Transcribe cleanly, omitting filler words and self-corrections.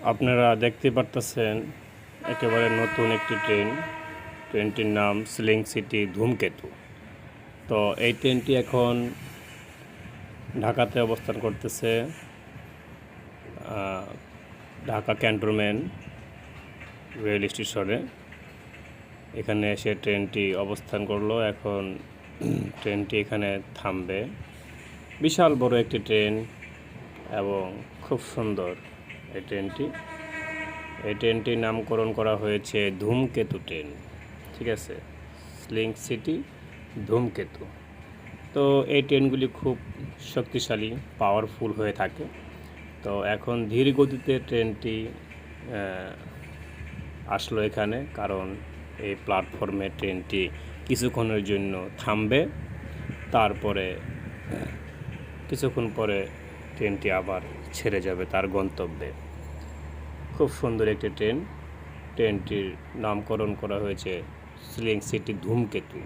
আপনারা দেখতে পারতেছেন একেবারে নতুন একটি ট্রেনটির নাম স্লিং সিটি ধূমকেতু। তো এই ট্রেনটি এখন ঢাকাতে অবস্থান করতেছে, ঢাকা ক্যান্টনমেন্ট রেল স্টেশনে। এখানে এসে ট্রেনটি অবস্থান করলো। এখন ট্রেনটি এখানে থামবে। বিশাল বড় একটি ট্রেন এবং খুব সুন্দর এই ট্রেনটির নামকরণ করা হয়েছে ধূমকেতু ট্রেন। ঠিক আছে, স্লিং সিটি ধূমকেতু। তো এই ট্রেনগুলি খুব শক্তিশালী, পাওয়ারফুল হয়ে থাকে। তো এখন ধীর গতিতে ট্রেনটি আসলো এখানে, কারণ এই প্ল্যাটফর্মে ট্রেনটি কিছুক্ষণের জন্য থামবে। তারপরে কিছুক্ষণ পরে ট্রেনটি আবার ছেড়ে যাবে তার গন্তব্যে। খুব সুন্দর একটি ট্রেনটির নামকরণ করা হয়েছে স্লিং সিটি ধূমকেতু।